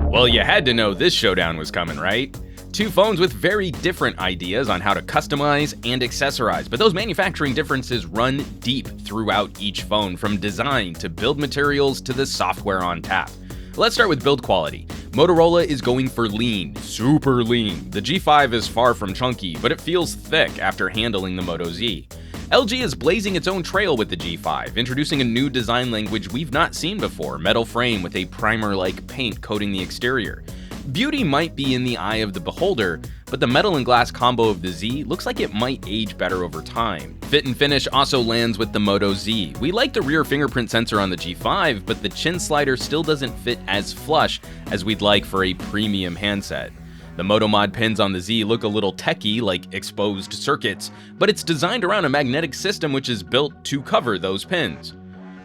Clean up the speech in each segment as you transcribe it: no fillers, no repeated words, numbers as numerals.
Well, you had to know this showdown was coming, right? Two phones with very different ideas on how to customize and accessorize, but those manufacturing differences run deep throughout each phone, from design to build materials to the software on tap. Let's start with build quality. Motorola is going for lean, super lean. The G5 is far from chunky, but it feels thick after handling the Moto Z. LG is blazing its own trail with the G5, introducing a new design language we've not seen before, metal frame with a primer-like paint coating the exterior. Beauty might be in the eye of the beholder, but the metal and glass combo of the Z looks like it might age better over time. Fit and finish also lands with the Moto Z. We like the rear fingerprint sensor on the G5, but the chin slider still doesn't fit as flush as we'd like for a premium handset. The Moto Mod pins on the Z look a little techy, like exposed circuits, but it's designed around a magnetic system which is built to cover those pins.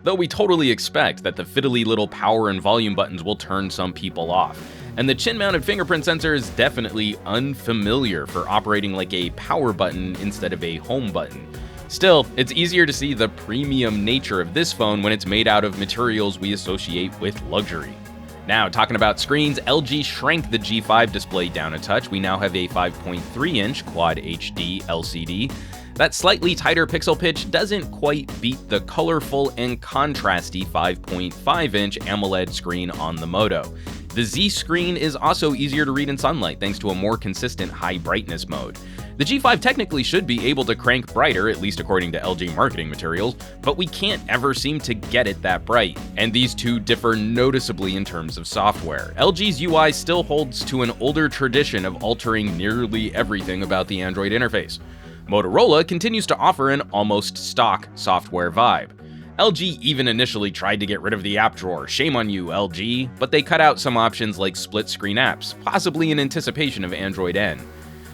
Though we totally expect that the fiddly little power and volume buttons will turn some people off. And the chin-mounted fingerprint sensor is definitely unfamiliar for operating like a power button instead of a home button. Still, it's easier to see the premium nature of this phone when it's made out of materials we associate with luxury. Now, talking about screens, LG shrank the G5 display down a touch. We now have a 5.3-inch Quad HD LCD. That slightly tighter pixel pitch doesn't quite beat the colorful and contrasty 5.5-inch AMOLED screen on the Moto. The Z screen is also easier to read in sunlight thanks to a more consistent high brightness mode. The G5 technically should be able to crank brighter, at least according to LG marketing materials, but we can't ever seem to get it that bright. And these two differ noticeably in terms of software. LG's UI still holds to an older tradition of altering nearly everything about the Android interface. Motorola continues to offer an almost stock software vibe. LG even initially tried to get rid of the app drawer, shame on you LG, but they cut out some options like split-screen apps, possibly in anticipation of Android N.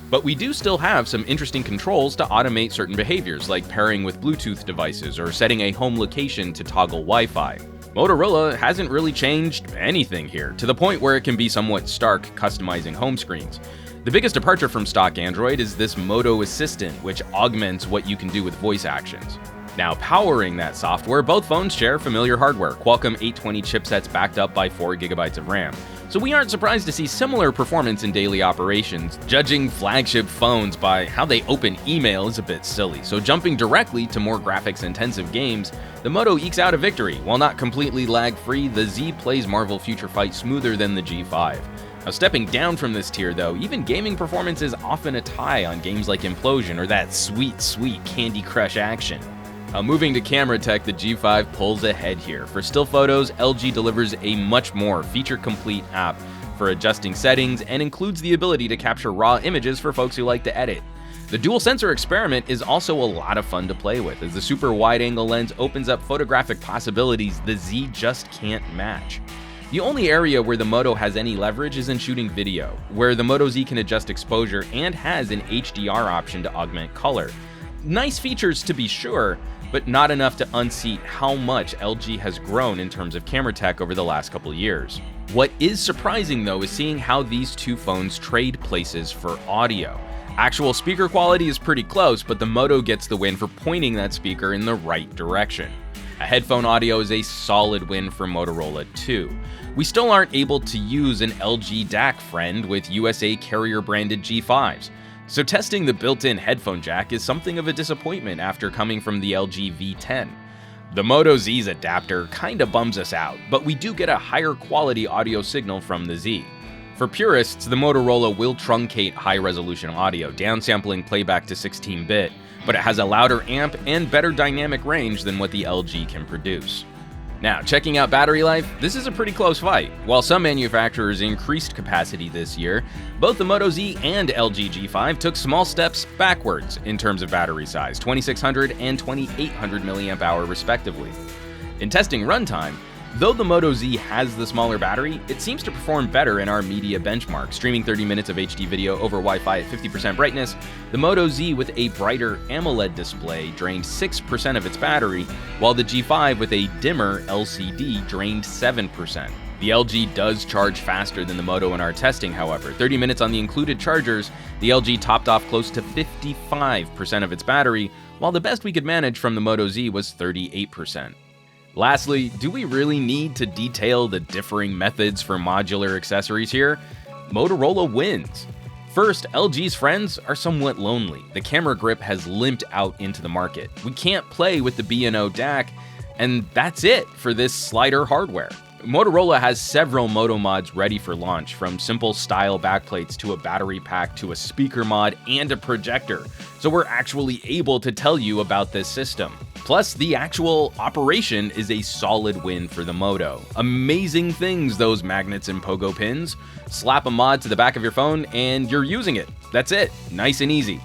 But we do still have some interesting controls to automate certain behaviors, like pairing with Bluetooth devices or setting a home location to toggle Wi-Fi. Motorola hasn't really changed anything here, to the point where it can be somewhat stark customizing home screens. The biggest departure from stock Android is this Moto Assistant, which augments what you can do with voice actions. Now, powering that software, both phones share familiar hardware, Qualcomm 820 chipsets backed up by 4GB of RAM. So we aren't surprised to see similar performance in daily operations. Judging flagship phones by how they open email is a bit silly, so jumping directly to more graphics-intensive games, the Moto ekes out a victory. While not completely lag-free, the Z plays Marvel Future Fight smoother than the G5. Now, stepping down from this tier though, even gaming performance is often a tie on games like Implosion or that sweet, sweet Candy Crush action. Moving to camera tech, the G5 pulls ahead here. For still photos, LG delivers a much more feature-complete app for adjusting settings and includes the ability to capture raw images for folks who like to edit. The dual sensor experiment is also a lot of fun to play with, as the super wide-angle lens opens up photographic possibilities the Z just can't match. The only area where the Moto has any leverage is in shooting video, where the Moto Z can adjust exposure and has an HDR option to augment color. Nice features to be sure, but not enough to unseat how much LG has grown in terms of camera tech over the last couple years. What is surprising though is seeing how these two phones trade places for audio. Actual speaker quality is pretty close, but the Moto gets the win for pointing that speaker in the right direction. A headphone audio is a solid win for Motorola too. We still aren't able to use an LG DAC friend with USA carrier branded G5s. So testing the built-in headphone jack is something of a disappointment after coming from the LG V10. The Moto Z's adapter kinda bums us out, but we do get a higher quality audio signal from the Z. For purists, the Motorola will truncate high-resolution audio, downsampling playback to 16-bit, but it has a louder amp and better dynamic range than what the LG can produce. Now, checking out battery life, this is a pretty close fight. While some manufacturers increased capacity this year, both the Moto Z and LG G5 took small steps backwards in terms of battery size, 2600 and 2800 mAh respectively. In testing runtime, though the Moto Z has the smaller battery, it seems to perform better in our media benchmark. Streaming 30 minutes of HD video over Wi-Fi at 50% brightness, the Moto Z with a brighter AMOLED display drained 6% of its battery, while the G5 with a dimmer LCD drained 7%. The LG does charge faster than the Moto in our testing, however. 30 minutes on the included chargers, the LG topped off close to 55% of its battery, while the best we could manage from the Moto Z was 38%. Lastly, do we really need to detail the differing methods for modular accessories here? Motorola wins. First, LG's friends are somewhat lonely. The camera grip has limped out into the market. We can't play with the B&O DAC, and that's it for this slider hardware. Motorola has several Moto mods ready for launch, from simple style backplates to a battery pack to a speaker mod and a projector, so we're actually able to tell you about this system. Plus, the actual operation is a solid win for the Moto. Amazing things, those magnets and pogo pins. Slap a mod to the back of your phone and you're using it. That's it, nice and easy.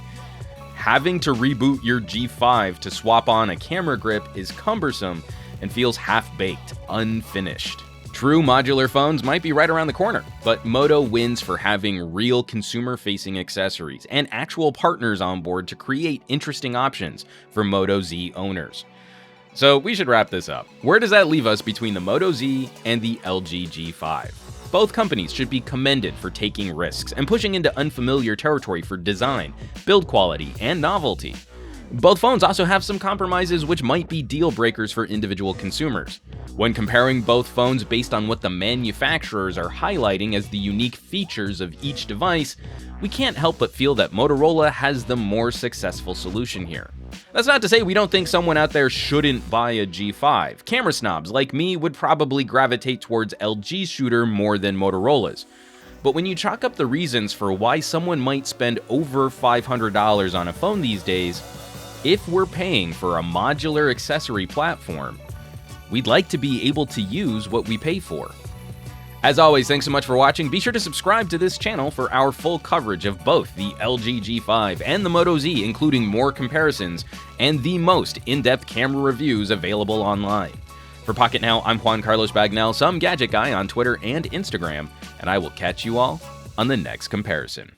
Having to reboot your G5 to swap on a camera grip is cumbersome and feels half-baked, unfinished. True modular phones might be right around the corner, but Moto wins for having real consumer-facing accessories and actual partners on board to create interesting options for Moto Z owners. So we should wrap this up. Where does that leave us between the Moto Z and the LG G5? Both companies should be commended for taking risks and pushing into unfamiliar territory for design, build quality, and novelty. Both phones also have some compromises which might be deal breakers for individual consumers. When comparing both phones based on what the manufacturers are highlighting as the unique features of each device, we can't help but feel that Motorola has the more successful solution here. That's not to say we don't think someone out there shouldn't buy a G5. Camera snobs like me would probably gravitate towards LG's shooter more than Motorola's. But when you chalk up the reasons for why someone might spend over $500 on a phone these days, if we're paying for a modular accessory platform, we'd like to be able to use what we pay for. As always, thanks so much for watching. Be sure to subscribe to this channel for our full coverage of both the LG G5 and the Moto Z, including more comparisons and the most in-depth camera reviews available online. For Pocketnow, I'm Juan Carlos Bagnell, some gadget guy on Twitter and Instagram, and I will catch you all on the next comparison.